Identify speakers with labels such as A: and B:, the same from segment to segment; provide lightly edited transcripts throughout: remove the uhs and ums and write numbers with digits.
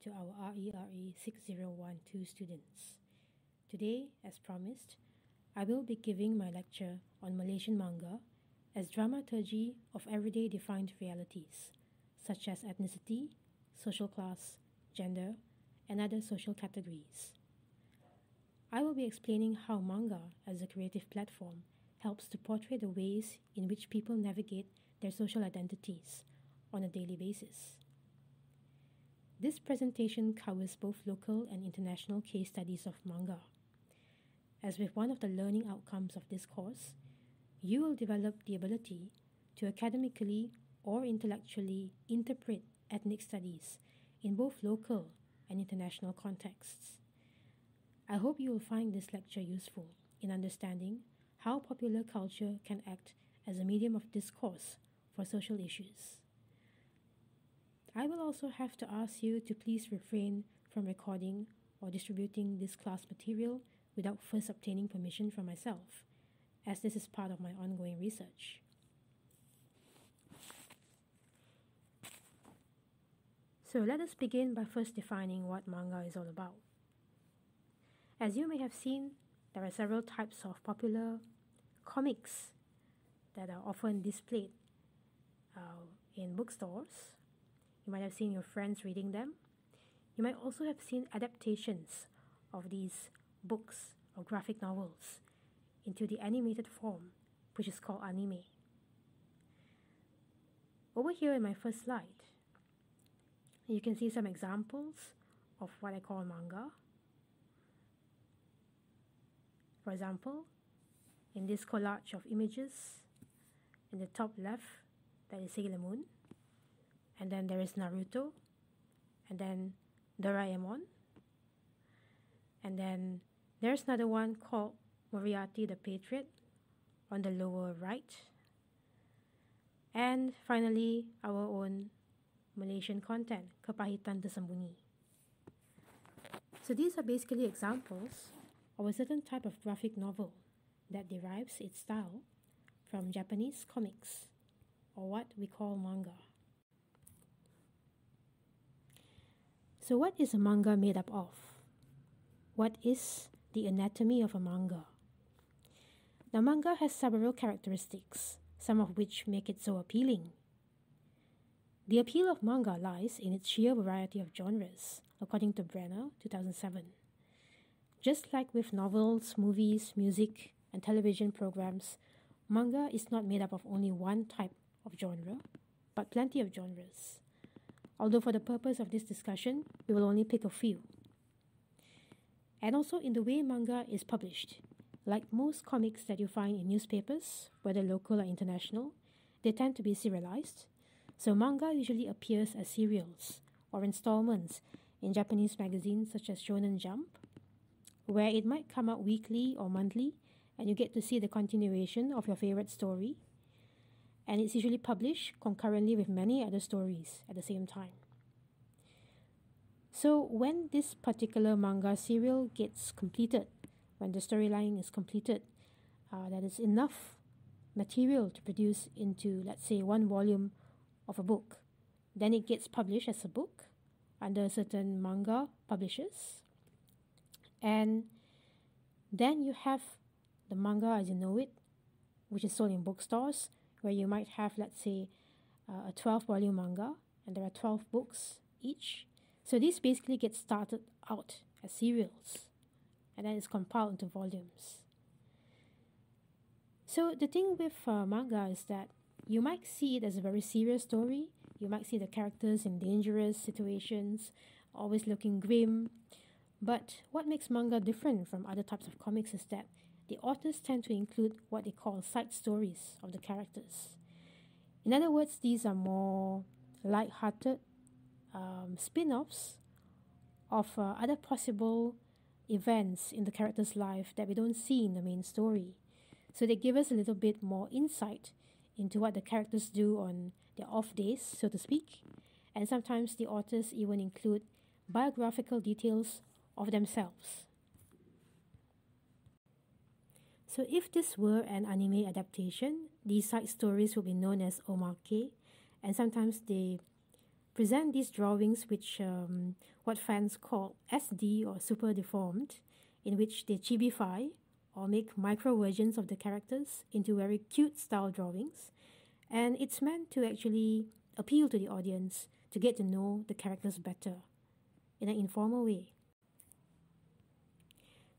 A: to our RERE 6012 students. Today, as promised, I will be giving my lecture on Malaysian manga as Dramaturgy of Everyday-Defined Realities, such as ethnicity, social class, gender, and other social categories. I will be explaining how manga as a creative platform helps to portray the ways in which people navigate their social identities on a daily basis. This presentation covers both local and international case studies of manga. As with one of the learning outcomes of this course, you will develop the ability to academically or intellectually interpret ethnic studies in both local and international contexts. I hope you will find this lecture useful in understanding how popular culture can act as a medium of discourse for social issues. I will also have to ask you to please refrain from recording or distributing this class material without first obtaining permission from myself, as this is part of my ongoing research. So let us begin by first defining what manga is all about. As you may have seen, there are several types of popular comics that are often displayed in bookstores. You might have seen your friends reading them. You might also have seen adaptations of these books or graphic novels into the animated form, which is called anime. Over here in my first slide, you can see some examples of what I call manga. For example, in this collage of images, in the top left, that is Sailor Moon. And then there is Naruto, and then Doraemon, and then there's another one called Moriarty the Patriot on the lower right, and finally our own Malaysian content, Kepahitan Tersembunyi. So these are basically examples of a certain type of graphic novel that derives its style from Japanese comics, or what we call manga. So what is a manga made up of? What is the anatomy of a manga? Now, manga has several characteristics, some of which make it so appealing. The appeal of manga lies in its sheer variety of genres, according to Brenner, 2007. Just like with novels, movies, music, and television programs, manga is not made up of only one type of genre, but plenty of genres. Although for the purpose of this discussion, we will only pick a few. And also in the way manga is published. Like most comics that you find in newspapers, whether local or international, they tend to be serialized. So manga usually appears as serials or installments in Japanese magazines such as Shonen Jump, where it might come out weekly or monthly, and you get to see the continuation of your favorite story. And it's usually published concurrently with many other stories at the same time. So when this particular manga serial gets completed, when the storyline is completed, that is enough material to produce into, let's say, one volume of a book, then it gets published as a book under certain manga publishers. And then you have the manga as you know it, which is sold in bookstores, where you might have, let's say, a 12-volume manga, and there are 12 books each. So this basically gets started out as serials, and then it's compiled into volumes. So the thing with manga is that you might see it as a very serious story. You might see the characters in dangerous situations, always looking grim. But what makes manga different from other types of comics is that the authors tend to include what they call side stories of the characters. In other words, these are more light-hearted spin-offs of other possible events in the character's life that we don't see in the main story. So they give us a little bit more insight into what the characters do on their off days, so to speak. And sometimes the authors even include biographical details of themselves. So if this were an anime adaptation, these side stories would be known as omake, and sometimes they present these drawings which what fans call SD or super deformed, in which they chibify or make micro versions of the characters into very cute style drawings. And it's meant to actually appeal to the audience to get to know the characters better in an informal way.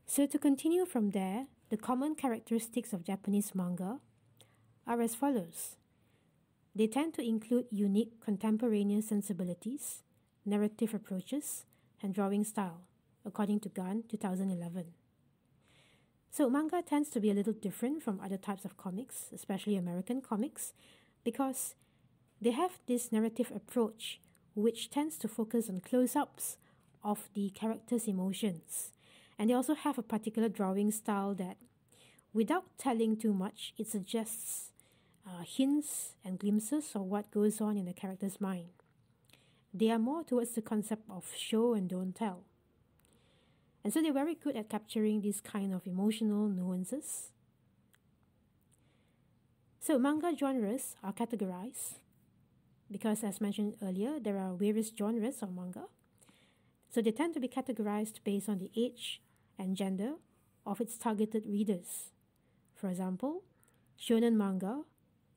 A: So to continue from there, the common characteristics of Japanese manga are as follows. They tend to include unique contemporaneous sensibilities, narrative approaches, and drawing style, according to Gunn 2011. So manga tends to be a little different from other types of comics, especially American comics, because they have this narrative approach which tends to focus on close-ups of the characters' emotions. And they also have a particular drawing style that, without telling too much, it suggests hints and glimpses of what goes on in the character's mind. They are more towards the concept of show and don't tell. And so they're very good at capturing these kind of emotional nuances. So manga genres are categorized because, as mentioned earlier, there are various genres of manga. So they tend to be categorized based on the age and gender of its targeted readers. For example, shonen manga,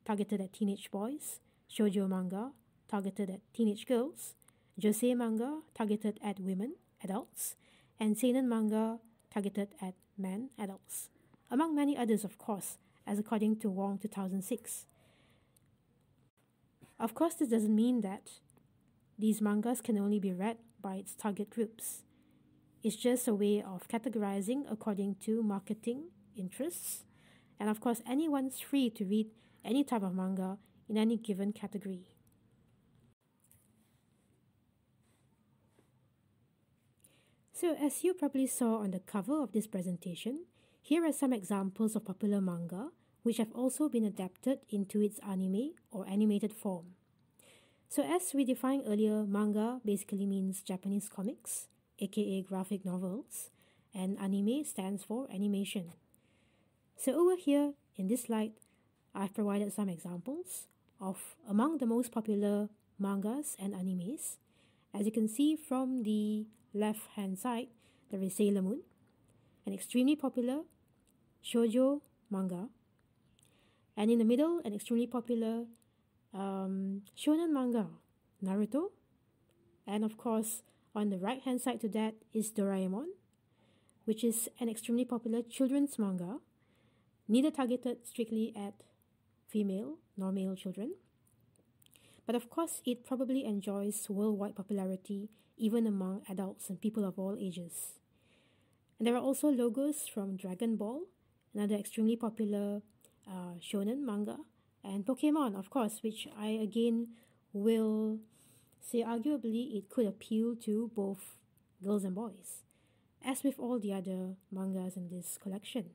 A: targeted at teenage boys, shoujo manga, targeted at teenage girls, josei manga, targeted at women, adults, and seinen manga, targeted at men, adults, among many others, of course, as according to Wong 2006. Of course, this doesn't mean that these mangas can only be read by its target groups. It's just a way of categorizing according to marketing interests. And of course, anyone's free to read any type of manga in any given category. So as you probably saw on the cover of this presentation, here are some examples of popular manga which have also been adapted into its anime or animated form. So as we defined earlier, manga basically means Japanese comics, aka graphic novels, and anime stands for animation. So over here in this slide, I've provided some examples of among the most popular mangas and animes. As you can see from the left-hand side, there is Sailor Moon, an extremely popular shoujo manga, and in the middle, an extremely popular shonen manga, Naruto, and of course, on the right-hand side to that is Doraemon, which is an extremely popular children's manga, neither targeted strictly at female nor male children. But of course, it probably enjoys worldwide popularity even among adults and people of all ages. And there are also logos from Dragon Ball, another extremely popular shonen manga, and Pokemon, of course, which I again will say arguably it could appeal to both girls and boys, as with all the other mangas in this collection.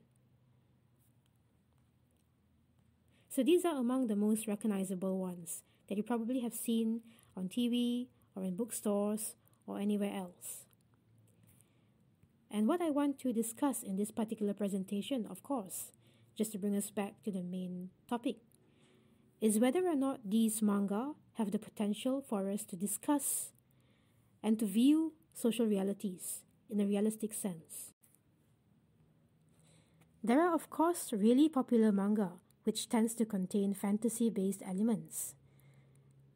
A: So these are among the most recognizable ones that you probably have seen on TV or in bookstores or anywhere else. And what I want to discuss in this particular presentation, of course, just to bring us back to the main topic, is whether or not these manga have the potential for us to discuss and to view social realities in a realistic sense. There are, of course, really popular manga which tends to contain fantasy-based elements.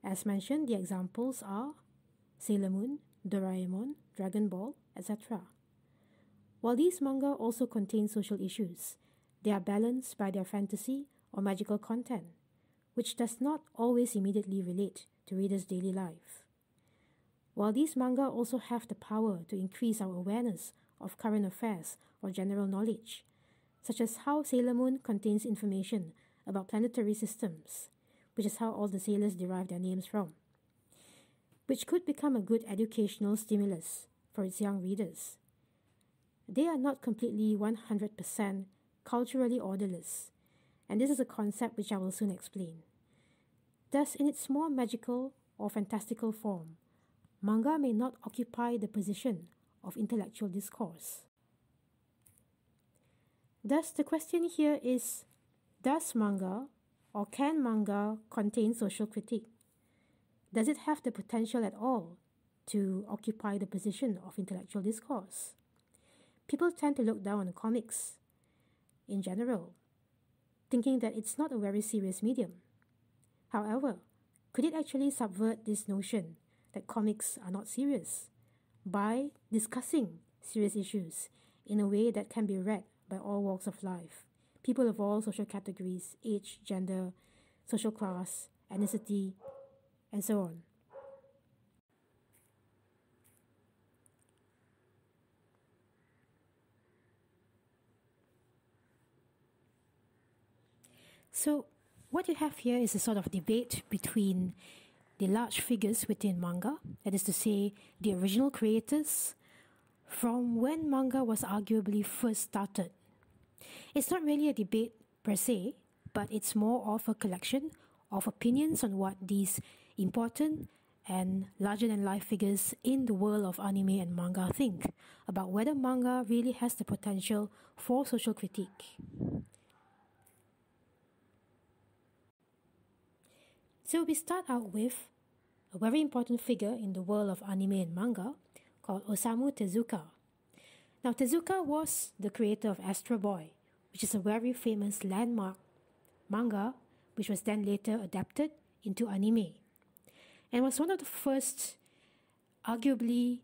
A: As mentioned, the examples are Sailor Moon, Doraemon, Dragon Ball, etc. While these manga also contain social issues, they are balanced by their fantasy or magical content, which does not always immediately relate to readers' daily life. While these manga also have the power to increase our awareness of current affairs or general knowledge, such as how Sailor Moon contains information about planetary systems, which is how all the sailors derive their names from, which could become a good educational stimulus for its young readers. They are not completely 100% culturally orderless, and this is a concept which I will soon explain. Thus, in its more magical or fantastical form, manga may not occupy the position of intellectual discourse. Thus, the question here is, does manga or can manga contain social critique? does it have the potential at all to occupy the position of intellectual discourse? People tend to look down on comics in general, thinking that it's not a very serious medium. However, could it actually subvert this notion that comics are not serious by discussing serious issues in a way that can be read by all walks of life, people of all social categories, age, gender, social class, ethnicity, and so on? So, what you have here is a sort of debate between the large figures within manga, that is to say, the original creators, from when manga was arguably first started. It's not really a debate per se, but it's more of a collection of opinions on what these important and larger-than-life figures in the world of anime and manga think about whether manga really has the potential for social critique. So we start out with a very important figure in the world of anime and manga called Osamu Tezuka. Now, Tezuka was the creator of Astro Boy, which is a very famous landmark manga which was then later adapted into anime, and was one of the first, arguably,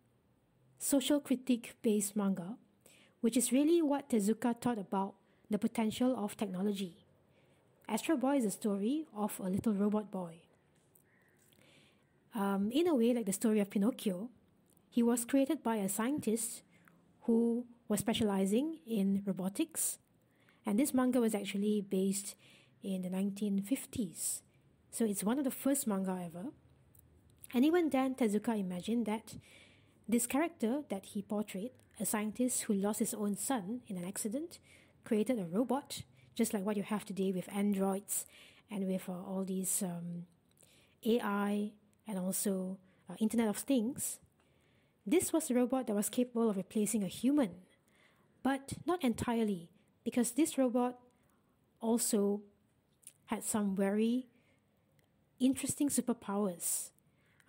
A: social critique-based manga, which is really what Tezuka thought about the potential of technology. Astro Boy is a story of a little robot boy. In a way, like the story of Pinocchio, he was created by a scientist who was specializing in robotics, and this manga was actually based in the 1950s. So it's one of the first manga ever. And even then, Tezuka imagined that this character that he portrayed, a scientist who lost his own son in an accident, created a robot, just like what you have today with androids and with all these AI and also Internet of Things. This was a robot that was capable of replacing a human, but not entirely, because this robot also had some very interesting superpowers.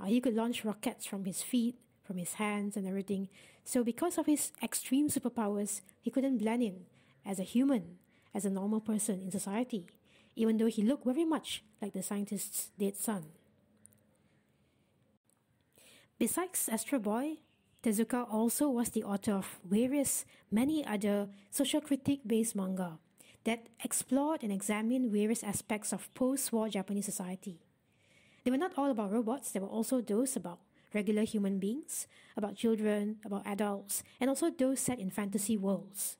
A: He could launch rockets from his feet, from his hands and everything. So because of his extreme superpowers, he couldn't blend in as a human, as a normal person in society, even though he looked very much like the scientist's dead son. Besides Astro Boy, Tezuka also was the author of many other social critique-based manga that explored and examined various aspects of post-war Japanese society. They were not all about robots, there were also those about regular human beings, about children, about adults, and also those set in fantasy worlds.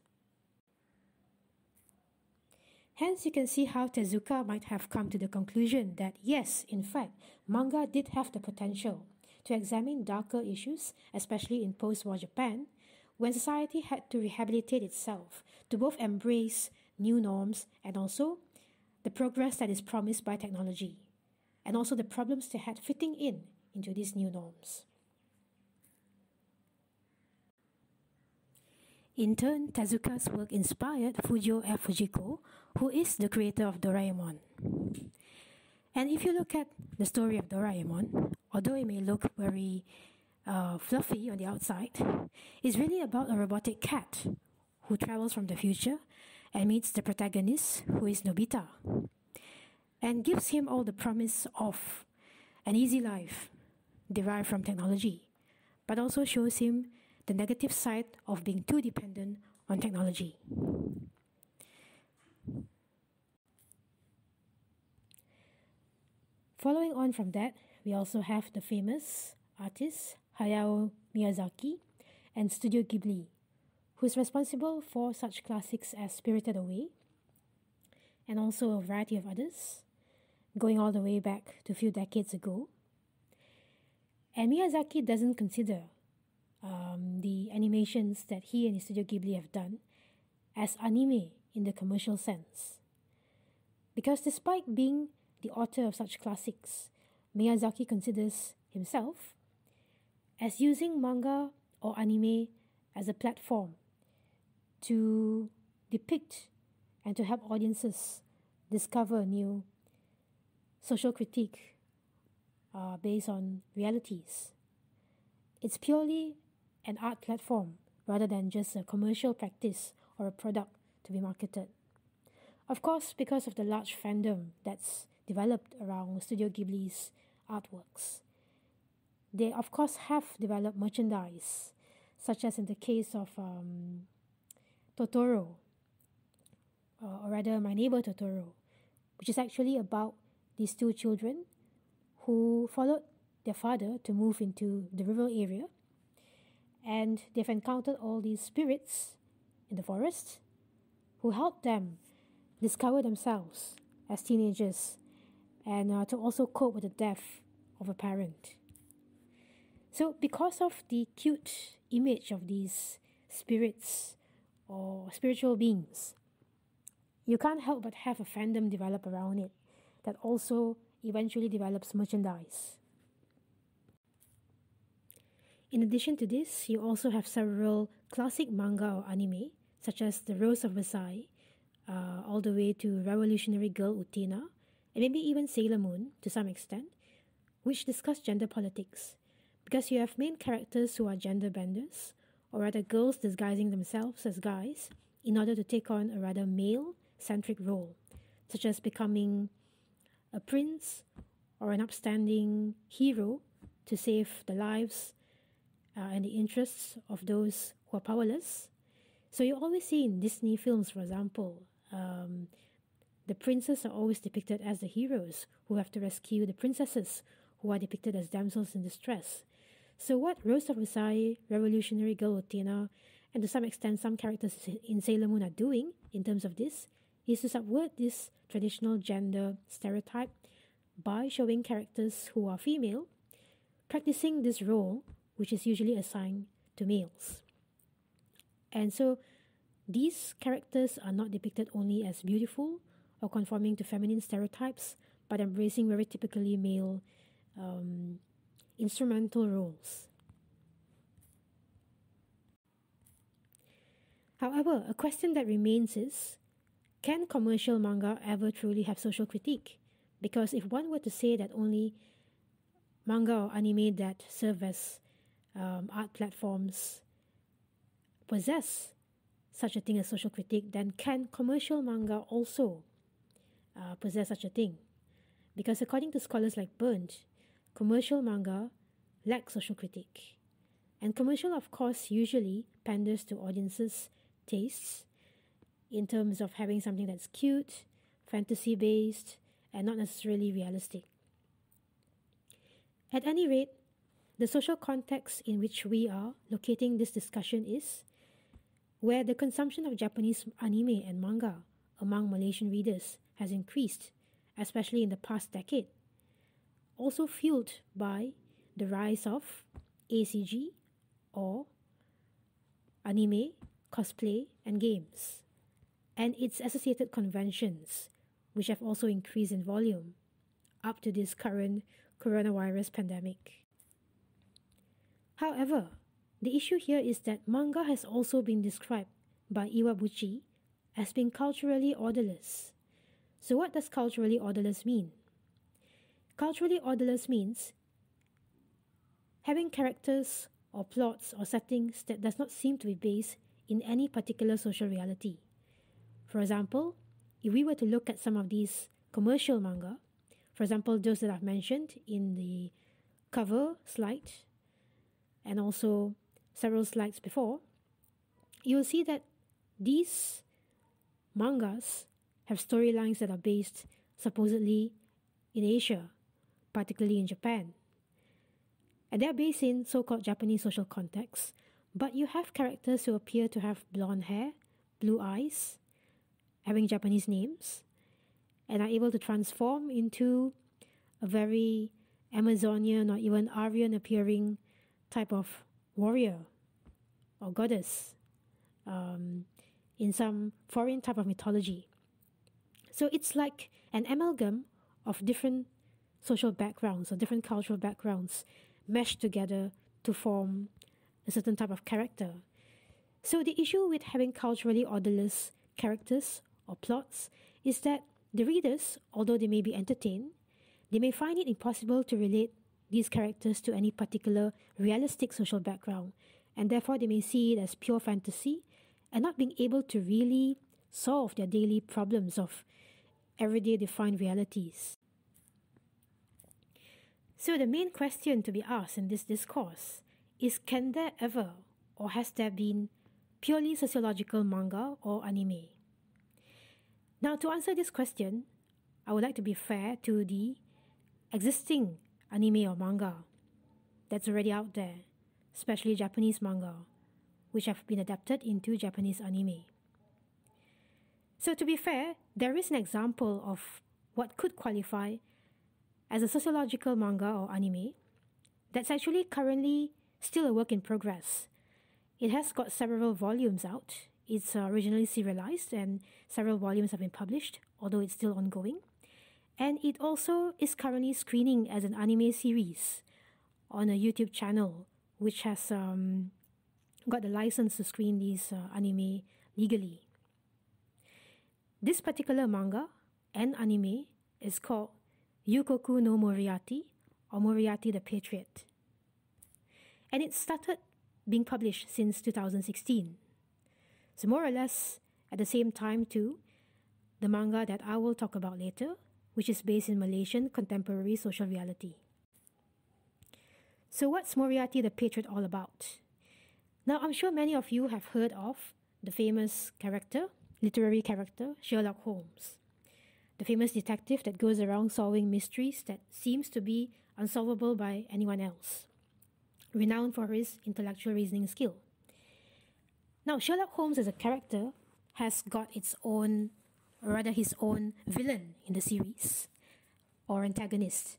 A: Hence, you can see how Tezuka might have come to the conclusion that yes, in fact, manga did have the potential to examine darker issues, especially in post-war Japan, when society had to rehabilitate itself to both embrace new norms and also the progress that is promised by technology, and also the problems they had fitting into these new norms. In turn, Tezuka's work inspired Fujio F. Fujiko, who is the creator of Doraemon. And if you look at the story of Doraemon, although it may look very fluffy on the outside, it's really about a robotic cat who travels from the future and meets the protagonist, who is Nobita, and gives him all the promise of an easy life derived from technology, but also shows him the negative side of being too dependent on technology. Following on from that, we also have the famous artists Hayao Miyazaki and Studio Ghibli, who is responsible for such classics as Spirited Away and also a variety of others, going all the way back to a few decades ago. And Miyazaki doesn't consider the animations that he and his Studio Ghibli have done as anime in the commercial sense. Because despite being the author of such classics, Miyazaki considers himself as using manga or anime as a platform to depict and to help audiences discover new social critique based on realities. It's purely an art platform rather than just a commercial practice or a product to be marketed. Of course, because of the large fandom that's developed around Studio Ghibli's artworks, they of course have developed merchandise, such as in the case of Totoro, or rather My Neighbor Totoro, which is actually about these two children who followed their father to move into the rural area, and they've encountered all these spirits in the forest who help them discover themselves as teenagers and to also cope with the death of a parent. So because of the cute image of these spirits or spiritual beings, you can't help but have a fandom develop around it that also eventually develops merchandise. In addition to this, you also have several classic manga or anime, such as The Rose of Versailles, all the way to Revolutionary Girl Utena, and maybe even Sailor Moon to some extent, which discuss gender politics, because you have main characters who are gender benders, or rather girls disguising themselves as guys in order to take on a rather male-centric role, such as becoming a prince or an upstanding hero to save the lives and the interests of those who are powerless. So you always see in Disney films, for example, the princes are always depicted as the heroes who have to rescue the princesses who are depicted as damsels in distress. So what Rose of Versailles, Revolutionary Girl Utena, and to some extent some characters in Sailor Moon are doing in terms of this is to subvert this traditional gender stereotype by showing characters who are female practicing this role, which is usually assigned to males. And so these characters are not depicted only as beautiful or conforming to feminine stereotypes, but embracing very typically male instrumental roles. However, a question that remains is, can commercial manga ever truly have social critique? Because if one were to say that only manga or anime that serve as art platforms possess such a thing as social critique, then can commercial manga also possess such a thing? Because according to scholars like Burnt, commercial manga lack social critique. And commercial, of course, usually panders to audiences' tastes in terms of having something that's cute, fantasy-based, and not necessarily realistic. At any rate, the social context in which we are locating this discussion is where the consumption of Japanese anime and manga among Malaysian readers has increased, especially in the past decade, also fueled by the rise of ACG or anime, cosplay, and games, and its associated conventions, which have also increased in volume up to this current coronavirus pandemic. However, the issue here is that manga has also been described by Iwabuchi as being culturally orderless. So what does culturally orderless mean? Culturally orderless means having characters or plots or settings that does not seem to be based in any particular social reality. For example, if we were to look at some of these commercial manga, for example, those that I've mentioned in the cover slide and also several slides before, you will see that these mangas have storylines that are based supposedly in Asia, particularly in Japan. And they're based in so-called Japanese social contexts, but you have characters who appear to have blonde hair, blue eyes, having Japanese names, and are able to transform into a very Amazonian or even Aryan appearing type of warrior or goddess in some foreign type of mythology. So it's like an amalgam of different social backgrounds or different cultural backgrounds meshed together to form a certain type of character. So the issue with having culturally orderless characters or plots is that the readers, although they may be entertained, they may find it impossible to relate these characters to any particular realistic social background, and therefore they may see it as pure fantasy and not being able to really solve their daily problems of everyday defined realities. So the main question to be asked in this discourse is, can there ever or has there been purely sociological manga or anime? Now, to answer this question, I would like to be fair to the existing anime or manga that's already out there, especially Japanese manga, which have been adapted into Japanese anime. So to be fair, there is an example of what could qualify as a sociological manga or anime that's actually currently still a work in progress. It has got several volumes out. It's originally serialized and several volumes have been published, although it's still ongoing. And it also is currently screening as an anime series on a YouTube channel, which has got the license to screen these anime legally. This particular manga and anime is called Yukoku no Moriarty, or Moriarty the Patriot. And it started being published since 2016. So more or less at the same time to the manga that I will talk about later, which is based in Malaysian contemporary social reality. So what's Moriarty the Patriot all about? Now, I'm sure many of you have heard of the famous literary character, Sherlock Holmes, the famous detective that goes around solving mysteries that seems to be unsolvable by anyone else, renowned for his intellectual reasoning skill. Now, Sherlock Holmes as a character has got his own villain in the series, or antagonist.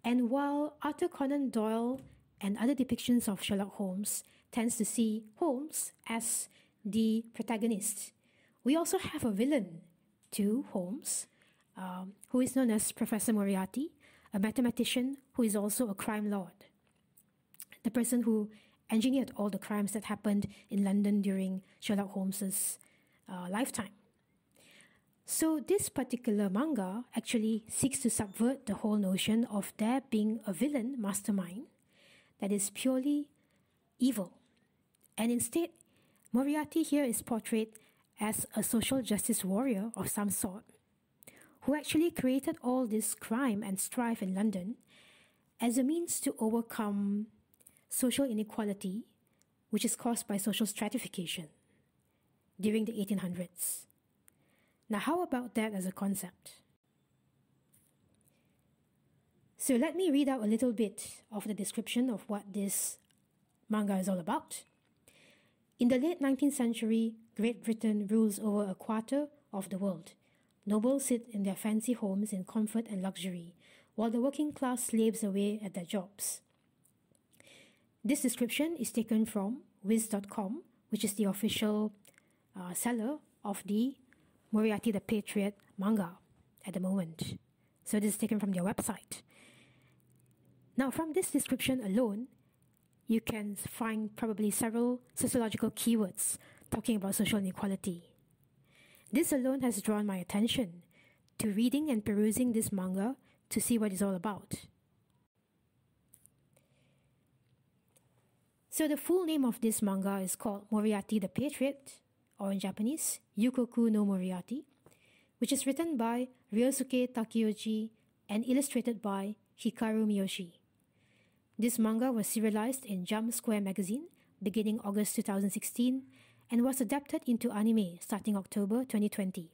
A: And while Arthur Conan Doyle and other depictions of Sherlock Holmes tends to see Holmes as the protagonist, we also have a villain to Holmes, who is known as Professor Moriarty, a mathematician who is also a crime lord, the person who engineered all the crimes that happened in London during Sherlock Holmes's lifetime. So this particular manga actually seeks to subvert the whole notion of there being a villain mastermind that is purely evil. And instead, Moriarty here is portrayed as a social justice warrior of some sort, who actually created all this crime and strife in London as a means to overcome social inequality, which is caused by social stratification during the 1800s. Now, how about that as a concept? So let me read out a little bit of the description of what this manga is all about. In the late 19th century, Great Britain rules over a quarter of the world. Nobles sit in their fancy homes in comfort and luxury, while the working class slaves away at their jobs. This description is taken from Wiz.com, which is the official seller of the Moriarty the Patriot manga at the moment. So this is taken from their website. Now, from this description alone, you can find probably several sociological keywords talking about social inequality. This alone has drawn my attention to reading and perusing this manga to see what it's all about. So the full name of this manga is called Moriarty the Patriot, or in Japanese, Yukoku no Moriarty, which is written by Ryosuke Takeyoshi and illustrated by Hikaru Miyoshi. This manga was serialized in Jump Square magazine beginning August 2016 and was adapted into anime starting October 2020.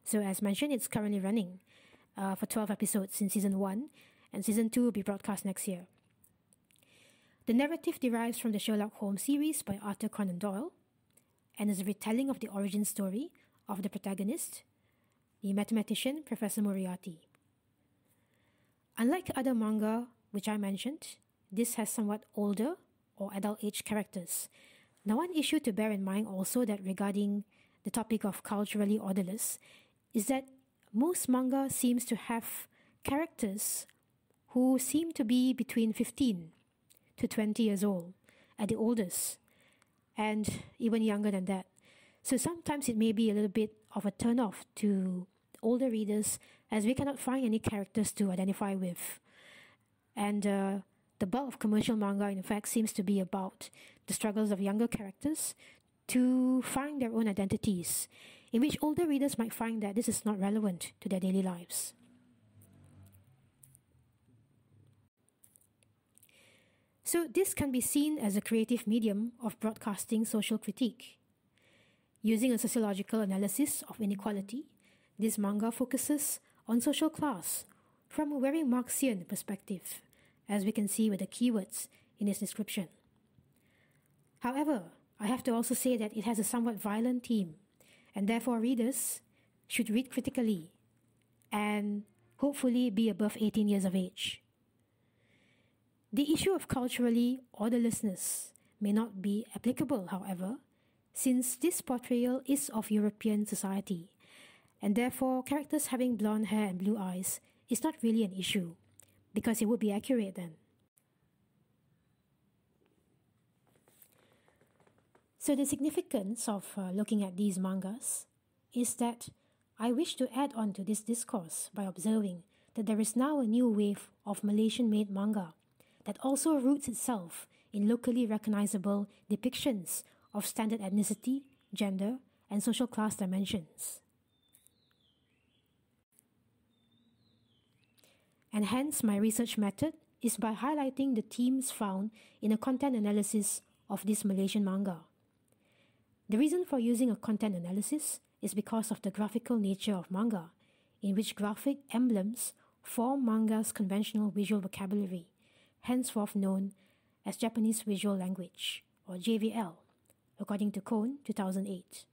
A: So as mentioned, it's currently running for 12 episodes in Season 1, and Season 2 will be broadcast next year. The narrative derives from the Sherlock Holmes series by Arthur Conan Doyle and is a retelling of the origin story of the protagonist, the mathematician Professor Moriarty. Unlike other manga which I mentioned, this has somewhat older or adult age characters. Now, one issue to bear in mind also that regarding the topic of culturally orderless is that most manga seems to have characters who seem to be between 15 to 20 years old at the oldest, and even younger than that. So sometimes it may be a little bit of a turn-off to older readers as we cannot find any characters to identify with. And the bulk of commercial manga, in fact, seems to be about the struggles of younger characters to find their own identities, in which older readers might find that this is not relevant to their daily lives. So this can be seen as a creative medium of broadcasting social critique. Using a sociological analysis of inequality, this manga focuses on social class from a very Marxian perspective, as we can see with the keywords in its description. However, I have to also say that it has a somewhat violent theme, and therefore readers should read critically and hopefully be above 18 years of age. The issue of culturally orderlessness may not be applicable, however, since this portrayal is of European society, and therefore characters having blonde hair and blue eyes is not really an issue, because it would be accurate then. So the significance of looking at these mangas is that I wish to add on to this discourse by observing that there is now a new wave of Malaysian-made manga that also roots itself in locally recognizable depictions of standard ethnicity, gender, and social class dimensions. And hence my research method is by highlighting the themes found in a content analysis of this Malaysian manga. The reason for using a content analysis is because of the graphical nature of manga, in which graphic emblems form manga's conventional visual vocabulary, henceforth known as Japanese Visual Language, or JVL, according to Cohn, 2008.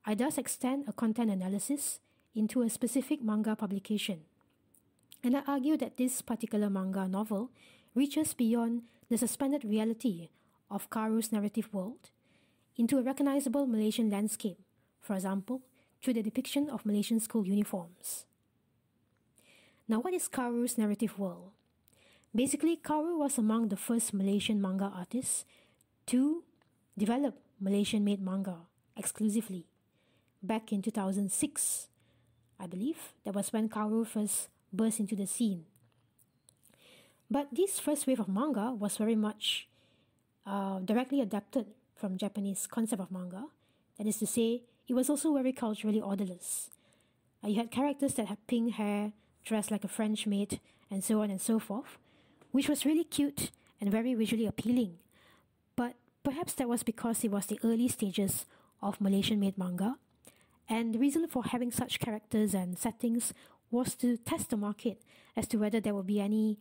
A: I thus extend a content analysis into a specific manga publication, and I argue that this particular manga novel reaches beyond the suspended reality of Karu's narrative world into a recognizable Malaysian landscape, for example, through the depiction of Malaysian school uniforms. Now, what is Karu's narrative world? Basically, Karu was among the first Malaysian manga artists to develop Malaysian-made manga exclusively. Back in 2006, I believe, that was when Karu first burst into the scene. But this first wave of manga was very much directly adapted from Japanese concept of manga. That is to say, it was also very culturally orderless. You had characters that had pink hair, dressed like a French maid, and so on and so forth, which was really cute and very visually appealing. But perhaps that was because it was the early stages of Malaysian-made manga, and the reason for having such characters and settings was to test the market as to whether there would be any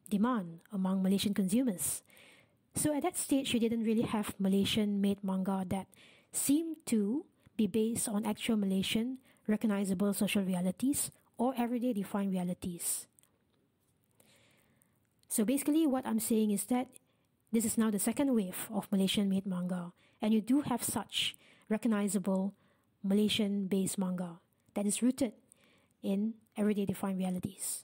A: demand among Malaysian consumers. So at that stage, you didn't really have Malaysian-made manga that seemed to be based on actual Malaysian recognizable social realities or everyday defined realities. So basically what I'm saying is that this is now the second wave of Malaysian-made manga, and you do have such recognizable Malaysian-based manga that is rooted in everyday defined realities.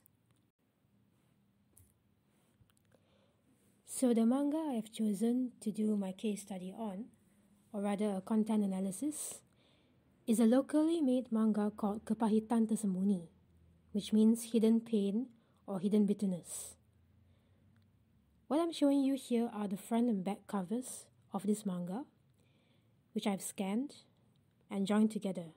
A: So the manga I've chosen to do my case study on, or rather a content analysis, is a locally made manga called Kepahitan Tersembunyi, which means hidden pain or hidden bitterness. What I'm showing you here are the front and back covers of this manga, which I've scanned and joined together.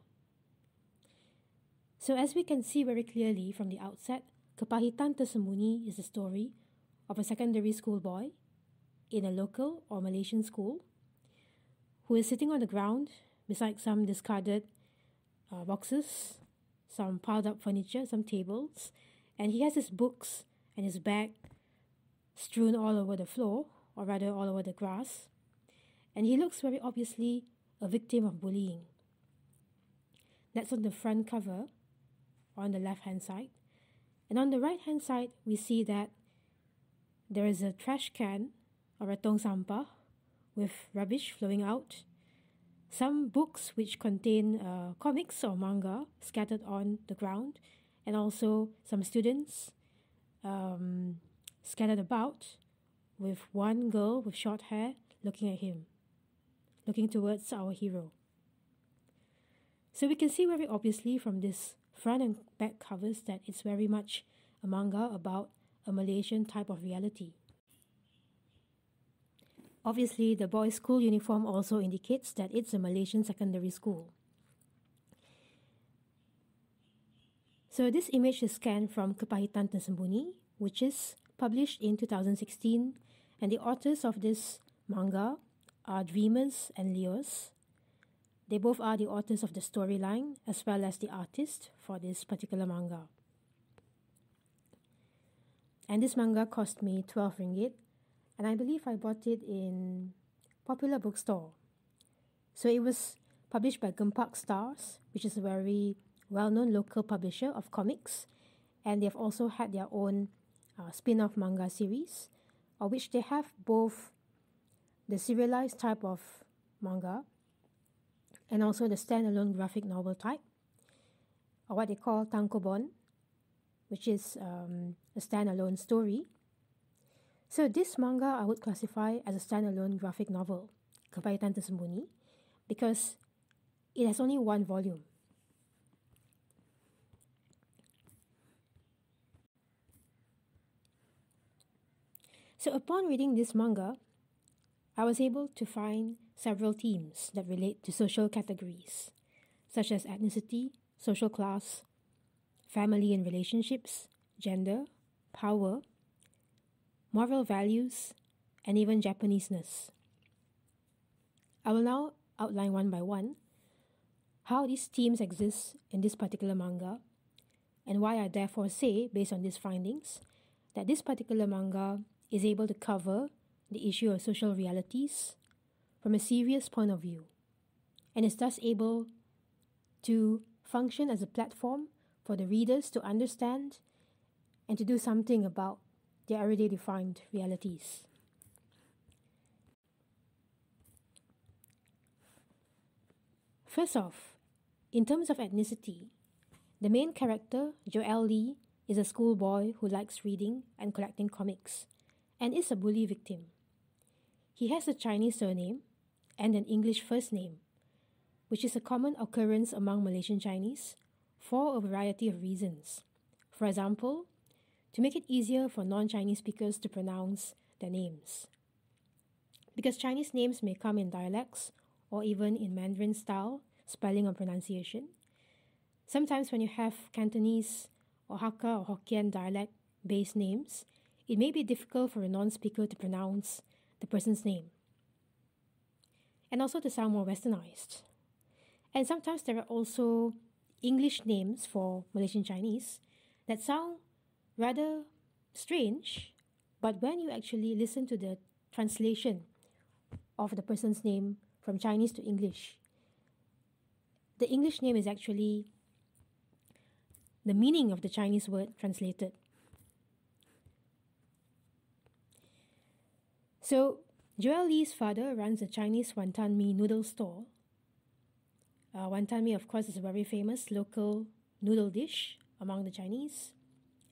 A: So as we can see very clearly from the outset, Kepahitan Tersembunyi is the story of a secondary school boy in a local or Malaysian school who is sitting on the ground beside some discarded boxes, some piled up furniture, some tables, and he has his books and his bag strewn all over the floor, or rather all over the grass, and he looks very obviously a victim of bullying. That's on the front cover, on the left-hand side. And on the right-hand side, we see that there is a trash can, or a tong sampah, with rubbish flowing out, some books which contain comics or manga scattered on the ground, and also some students scattered about, with one girl with short hair looking at him, looking towards our hero. So we can see very obviously from this front and back covers that it's very much a manga about a Malaysian type of reality. Obviously, the boys' school uniform also indicates that it's a Malaysian secondary school. So this image is scanned from Kepahitan Tersembunyi, which is published in 2016, and the authors of this manga are Dreamers and Leos. They both are the authors of the storyline as well as the artist for this particular manga. And this manga cost me 12 ringgit, and I believe I bought it in Popular Bookstore. So it was published by Gempak Stars, which is a very well-known local publisher of comics, and they've also had their own spin-off manga series, of which they have both the serialized type of manga and also the standalone graphic novel type, or what they call tankobon, which is a standalone story. So this manga I would classify as a standalone graphic novel, Kepahitan Tersembunyi, because it has only one volume. So upon reading this manga, I was able to find several themes that relate to social categories, such as ethnicity, social class, family and relationships, gender, power, moral values, and even Japaneseness. I will now outline one by one how these themes exist in this particular manga, and why I therefore say, based on these findings, that this particular manga is able to cover the issue of social realities from a serious point of view, and is thus able to function as a platform for the readers to understand and to do something about their everyday defined realities. First off, in terms of ethnicity, the main character, Joel Lee, is a schoolboy who likes reading and collecting comics, and is a bully victim. He has a Chinese surname and an English first name, which is a common occurrence among Malaysian Chinese for a variety of reasons. For example, to make it easier for non-Chinese speakers to pronounce their names. Because Chinese names may come in dialects or even in Mandarin style spelling or pronunciation. Sometimes when you have Cantonese or Hakka or Hokkien dialect-based names, it may be difficult for a non-speaker to pronounce the person's name, and also to sound more westernized. And sometimes there are also English names for Malaysian Chinese that sound rather strange, but when you actually listen to the translation of the person's name from Chinese to English, the English name is actually the meaning of the Chinese word translated. So, Joel Lee's father runs a Chinese wonton mee noodle store. Wonton mee, of course, is a very famous local noodle dish among the Chinese,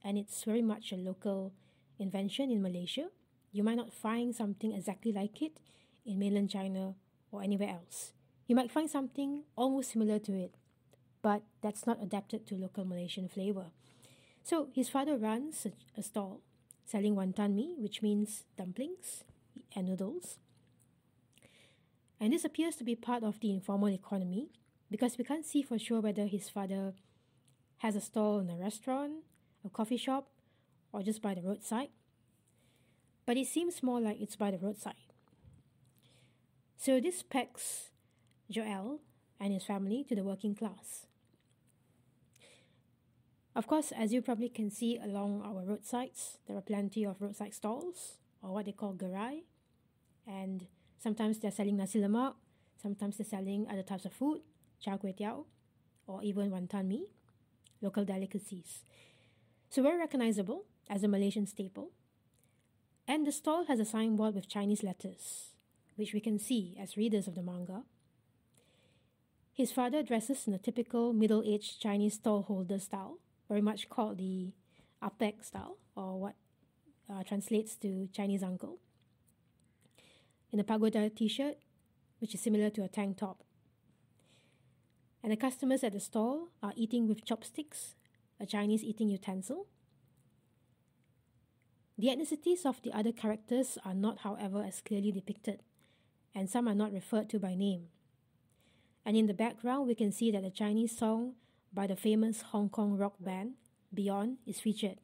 A: and it's very much a local invention in Malaysia. You might not find something exactly like it in mainland China or anywhere else. You might find something almost similar to it, but that's not adapted to local Malaysian flavor. So his father runs a stall selling wonton mee, which means dumplings and noodles. And this appears to be part of the informal economy, because we can't see for sure whether his father has a stall in a restaurant, a coffee shop, or just by the roadside. But it seems more like it's by the roadside. So this pegs Joel and his family to the working class. Of course, as you probably can see along our roadsides, there are plenty of roadside stalls, or what they call gerai, and sometimes they're selling nasi lemak, sometimes they're selling other types of food, char kway teow, or even wonton mee, local delicacies. So very recognizable as a Malaysian staple. And the stall has a signboard with Chinese letters, which we can see as readers of the manga. His father dresses in a typical middle-aged Chinese stallholder style, very much called the apek style, or what translates to Chinese uncle, in a pagoda t-shirt, which is similar to a tank top. And the customers at the stall are eating with chopsticks, a Chinese eating utensil. The ethnicities of the other characters are not, however, as clearly depicted, and some are not referred to by name. And in the background, we can see that a Chinese song by the famous Hong Kong rock band, Beyond, is featured.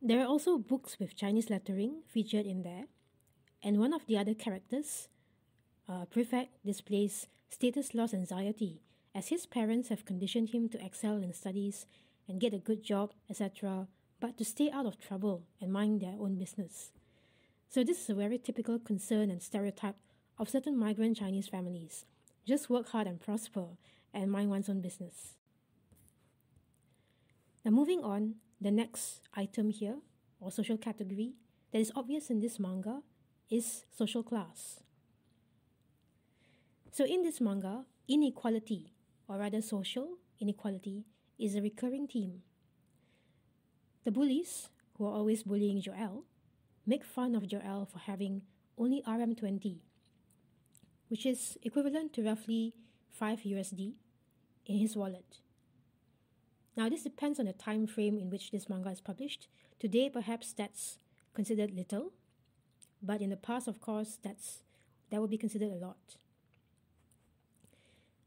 A: There are also books with Chinese lettering featured in there, and one of the other characters, Prefect, displays status loss anxiety as his parents have conditioned him to excel in studies and get a good job, etc., but to stay out of trouble and mind their own business. So this is a very typical concern and stereotype of certain migrant Chinese families. Just work hard and prosper and mind one's own business. Now moving on, the next item here, or social category, that is obvious in this manga is social class. So in this manga, inequality, or rather social inequality, is a recurring theme. The bullies, who are always bullying Joel, make fun of Joel for having only RM20, which is equivalent to roughly 5 USD in his wallet. Now this depends on the time frame in which this manga is published. Today perhaps that's considered little, but in the past, of course, that would be considered a lot.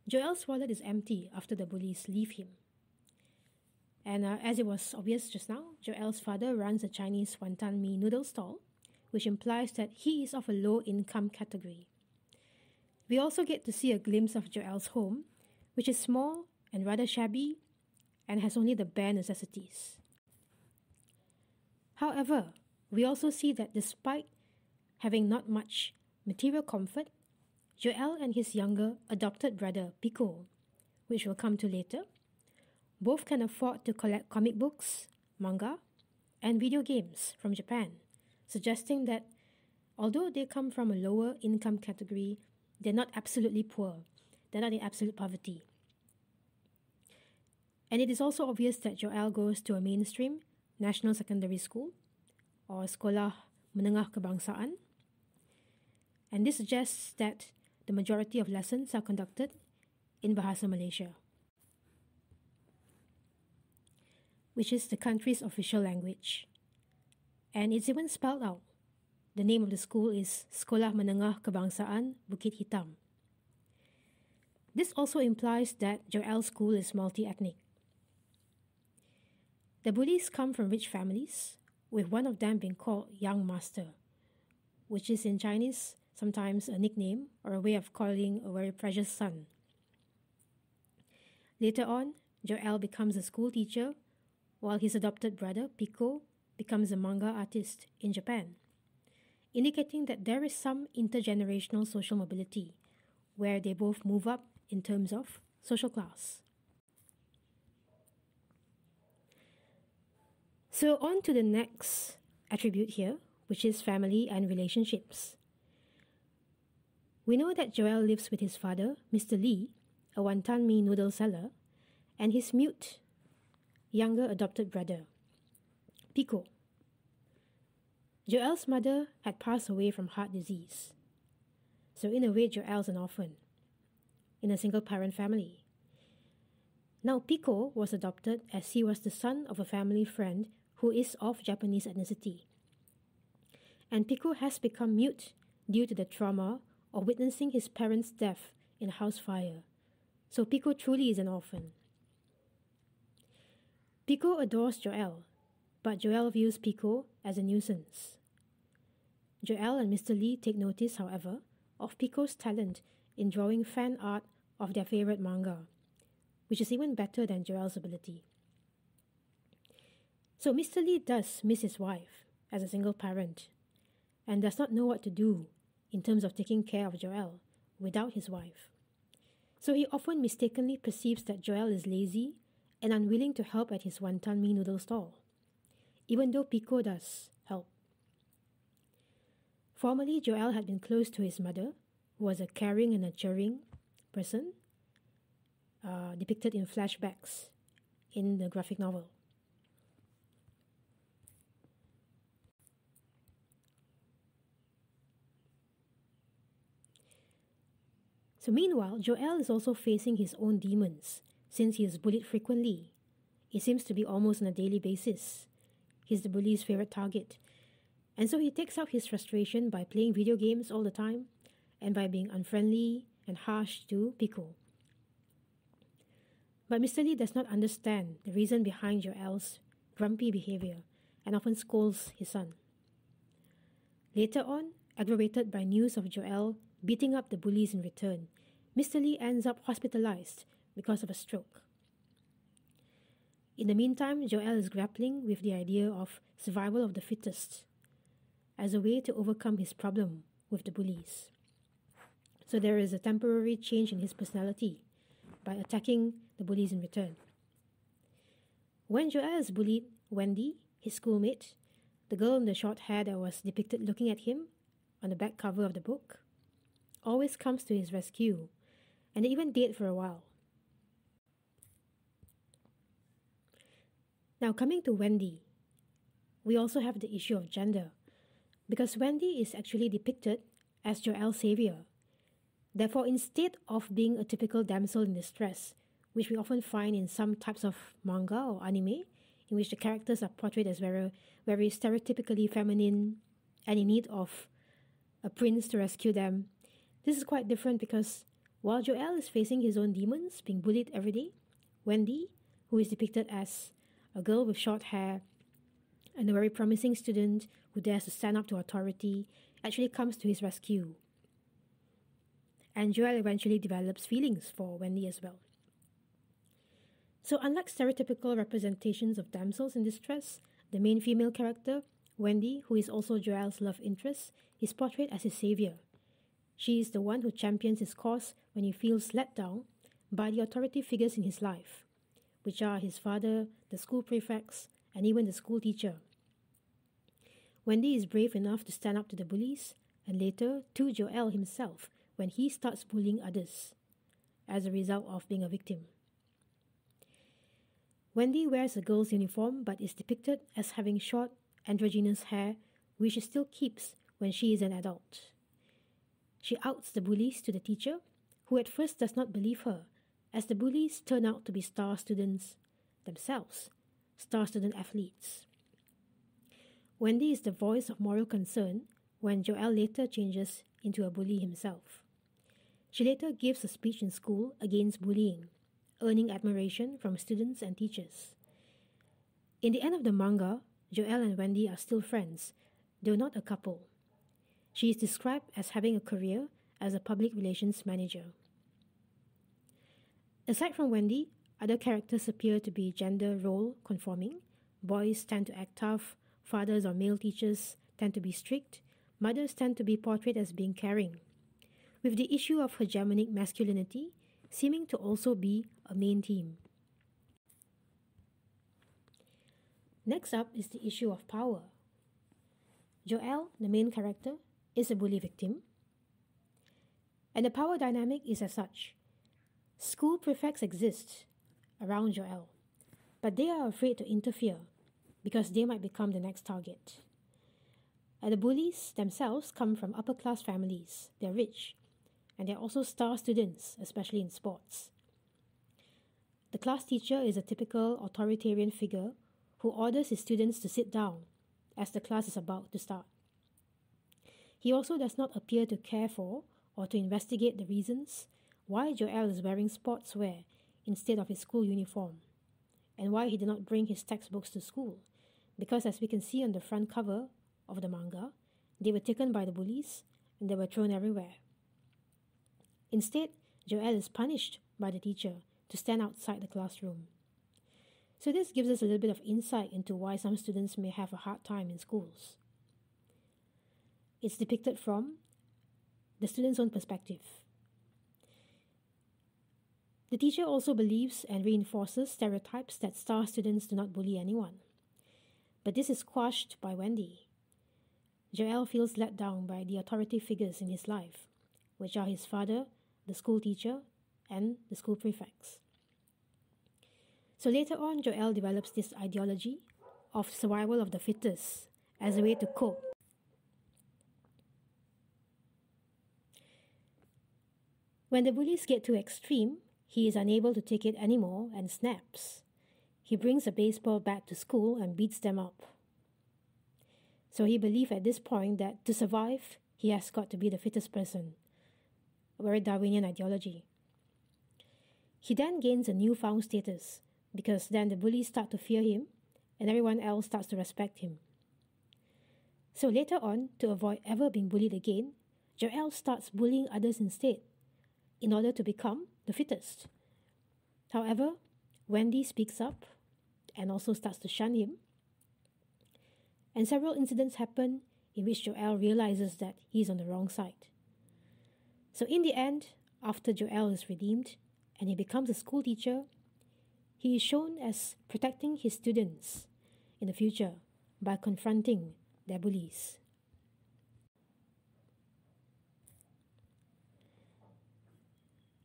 A: Joel's wallet is empty after the bullies leave him. And as it was obvious just now, Joel's father runs a Chinese wonton mee noodle stall, which implies that he is of a low-income category. We also get to see a glimpse of Joel's home, which is small and rather shabby and has only the bare necessities. However, we also see that despite having not much material comfort, Joel and his younger adopted brother, Pico, which we'll come to later, both can afford to collect comic books, manga, and video games from Japan, suggesting that although they come from a lower income category, they're not absolutely poor. They're not in absolute poverty. And it is also obvious that Joel goes to a mainstream national secondary school, or Sekolah Menengah Kebangsaan, and this suggests that the majority of lessons are conducted in Bahasa Malaysia, which is the country's official language. And it's even spelled out. The name of the school is Sekolah Menengah Kebangsaan Bukit Hitam. This also implies that Joel's school is multi-ethnic. The bullies come from rich families, with one of them being called Young Master, which is in Chinese sometimes a nickname or a way of calling a very precious son. Later on, Joel becomes a school teacher, while his adopted brother, Pico, becomes a manga artist in Japan, indicating that there is some intergenerational social mobility, where they both move up in terms of social class. So on to the next attribute here, which is family and relationships. We know that Joel lives with his father, Mr. Lee, a wonton mee noodle seller, and his mute, younger adopted brother, Pico. Joel's mother had passed away from heart disease. So in a way, Joel's an orphan in a single-parent family. Now, Pico was adopted as he was the son of a family friend who is of Japanese ethnicity. And Pico has become mute due to the trauma of witnessing his parents' death in a house fire. So Pico truly is an orphan. Pico adores Joel, but Joel views Pico as a nuisance. Joel and Mr. Lee take notice, however, of Pico's talent in drawing fan art of their favorite manga, which is even better than Joel's ability. So Mr. Lee does miss his wife as a single parent and does not know what to do in terms of taking care of Joel without his wife. So he often mistakenly perceives that Joel is lazy and unwilling to help at his wonton mee noodle stall, even though Pico does help. Formerly, Joel had been close to his mother, who was a caring and nurturing person, depicted in flashbacks in the graphic novel. So meanwhile, Joel is also facing his own demons, since he is bullied frequently, It seems to be almost on a daily basis. He's the bully's favorite target. And so he takes out his frustration by playing video games all the time and by being unfriendly and harsh to Pico. But Mr. Lee does not understand the reason behind Joel's grumpy behavior and often scolds his son. Later on, aggravated by news of Joel beating up the bullies in return, Mr. Lee ends up hospitalized because of a stroke. In the meantime, Joel is grappling with the idea of survival of the fittest as a way to overcome his problem with the bullies. So there is a temporary change in his personality by attacking the bullies in return. When Joel is bullied, Wendy, his schoolmate, the girl in the short hair that was depicted looking at him on the back cover of the book, always comes to his rescue, and they even date for a while. Now, coming to Wendy, we also have the issue of gender, because Wendy is actually depicted as Joel's savior. Therefore, instead of being a typical damsel in distress, which we often find in some types of manga or anime, in which the characters are portrayed as very stereotypically feminine and in need of a prince to rescue them, this is quite different because while Joel is facing his own demons, being bullied every day, Wendy, who is depicted as a girl with short hair and a very promising student who dares to stand up to authority, actually comes to his rescue. And Joel eventually develops feelings for Wendy as well. So unlike stereotypical representations of damsels in distress, the main female character, Wendy, who is also Joel's love interest, is portrayed as his savior. She is the one who champions his cause when he feels let down by the authority figures in his life, which are his father, the school prefects, and even the school teacher. Wendy is brave enough to stand up to the bullies, and later to Joel himself when he starts bullying others as a result of being a victim. Wendy wears a girl's uniform but is depicted as having short, androgynous hair, which she still keeps when she is an adult. She outs the bullies to the teacher, who at first does not believe her, as the bullies turn out to be star students themselves, star student athletes. Wendy is the voice of moral concern when Joel later changes into a bully himself. She later gives a speech in school against bullying, earning admiration from students and teachers. In the end of the manga, Joel and Wendy are still friends, though not a couple. She is described as having a career as a public relations manager. Aside from Wendy, other characters appear to be gender role conforming. Boys tend to act tough, fathers or male teachers tend to be strict, mothers tend to be portrayed as being caring, with the issue of hegemonic masculinity seeming to also be a main theme. Next up is the issue of power. Joel, the main character, is a bully victim, and the power dynamic is as such. School prefects exist around Joel, but they are afraid to interfere because they might become the next target. And the bullies themselves come from upper-class families. They're rich, and they're also star students, especially in sports. The class teacher is a typical authoritarian figure who orders his students to sit down as the class is about to start. He also does not appear to care for or to investigate the reasons why Joel is wearing sportswear instead of his school uniform, and why he did not bring his textbooks to school, because as we can see on the front cover of the manga, they were taken by the bullies and they were thrown everywhere. Instead, Joel is punished by the teacher to stand outside the classroom. So this gives us a little bit of insight into why some students may have a hard time in schools. It's depicted from the student's own perspective. The teacher also believes and reinforces stereotypes that star students do not bully anyone. But this is quashed by Wendy. Joel feels let down by the authority figures in his life, which are his father, the school teacher, and the school prefects. So later on, Joel develops this ideology of survival of the fittest as a way to cope. When the bullies get too extreme, he is unable to take it anymore and snaps. he brings a baseball bat to school and beats them up. So he believed at this point that to survive, he has got to be the fittest person. A very Darwinian ideology. He then gains a newfound status because then the bullies start to fear him and everyone else starts to respect him. So later on, to avoid ever being bullied again, Joel starts bullying others instead in order to become the fittest. However, Wendy speaks up and also starts to shun him. And several incidents happen in which Joel realizes that he's on the wrong side. So in the end, after Joel is redeemed and he becomes a school teacher, he is shown as protecting his students in the future by confronting their bullies.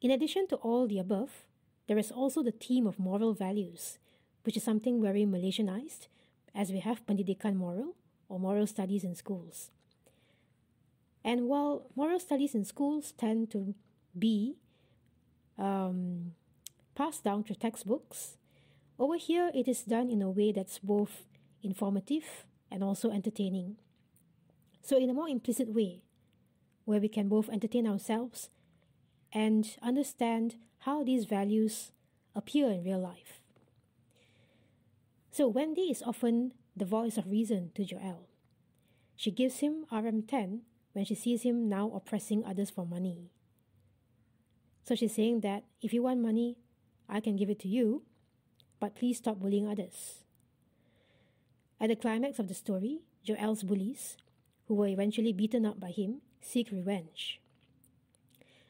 A: In addition to all the above, there is also the theme of moral values, which is something very Malaysianized, as we have Pendidikan Moral or moral studies in schools. And while moral studies in schools tend to be passed down through textbooks, over here it is done in a way that's both informative and also entertaining. So in a more implicit way, where we can both entertain ourselves and understand how these values appear in real life. So Wendy is often the voice of reason to Joel. She gives him RM10 when she sees him now oppressing others for money. So she's saying that if you want money, I can give it to you, but please stop bullying others. At the climax of the story, Joel's bullies, who were eventually beaten up by him, seek revenge.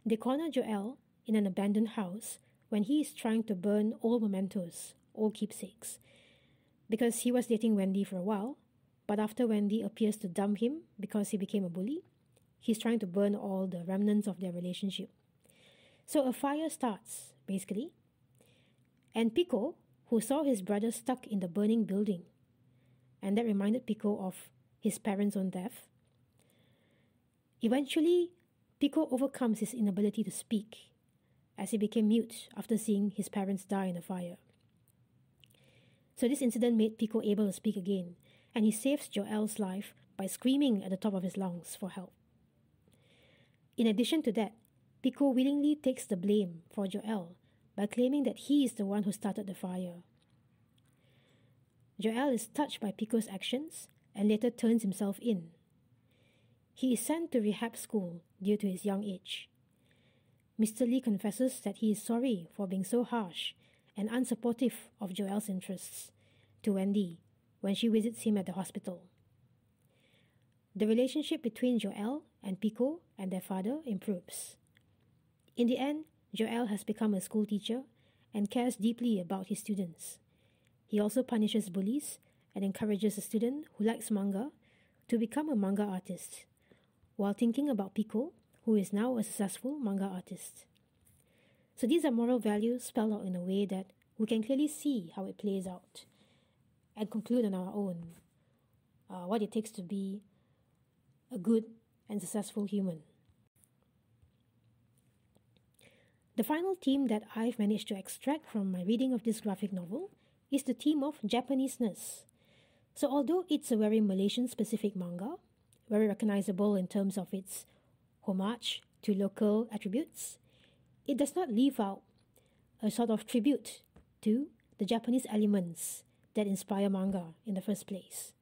A: They corner Joel in an abandoned house when he is trying to burn old mementos, old keepsakes, because he was dating Wendy for a while, but after Wendy appears to dump him because he became a bully, he's trying to burn all the remnants of their relationship. So a fire starts, basically, and Pico, who saw his brother stuck in the burning building, and that reminded Pico of his parents' own death. Eventually, Pico overcomes his inability to speak, as he became mute after seeing his parents die in a fire. So this incident made Pico able to speak again, and he saves Joel's life by screaming at the top of his lungs for help. In addition to that, Pico willingly takes the blame for Joel by claiming that he is the one who started the fire. Joel is touched by Pico's actions and later turns himself in. He is sent to rehab school due to his young age. Mr. Lee confesses that he is sorry for being so harsh and unsupportive of Joel's interests to Wendy when she visits him at the hospital. The relationship between Joel and Pico and their father improves. In the end, Joel has become a school teacher and cares deeply about his students. He also punishes bullies and encourages a student who likes manga to become a manga artist, while thinking about Pico, who is now a successful manga artist. So these are moral values spelled out in a way that we can clearly see how it plays out and conclude on our own what it takes to be a good and successful human. The final theme that I've managed to extract from my reading of this graphic novel is the theme of Japanese-ness. So although it's a very Malaysian-specific manga, very recognizable in terms of its homage to local attributes, it does not leave out a sort of tribute to the Japanese elements that inspire manga in the first place.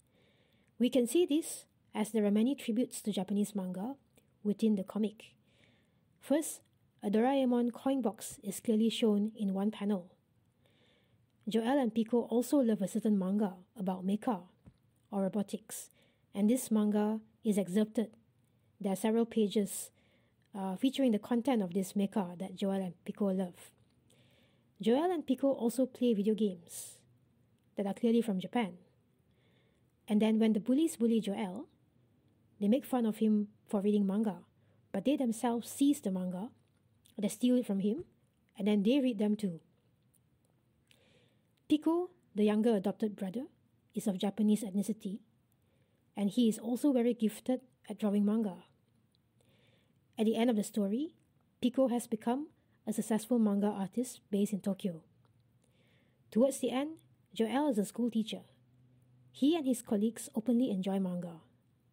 A: We can see this as there are many tributes to Japanese manga within the comic. First, a Doraemon coin box is clearly shown in one panel. Joel and Pico also love a certain manga about mecha or robotics, and this manga is excerpted. There are several pages featuring the content of this mecha that Joel and Pico love. Joel and Pico also play video games that are clearly from Japan. And then when the bullies bully Joel, they make fun of him for reading manga, but they themselves seize the manga, they steal it from him, and then they read them too. Pico, the younger adopted brother, is of Japanese ethnicity, and he is also very gifted at drawing manga. At the end of the story, Pico has become a successful manga artist based in Tokyo. Towards the end, Joel is a school teacher. He and his colleagues openly enjoy manga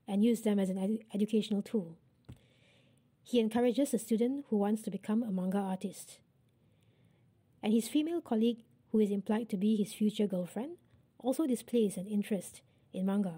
A: and use them as an educational tool. He encourages a student who wants to become a manga artist. And his female colleague, who is implied to be his future girlfriend, also displays an interest in manga.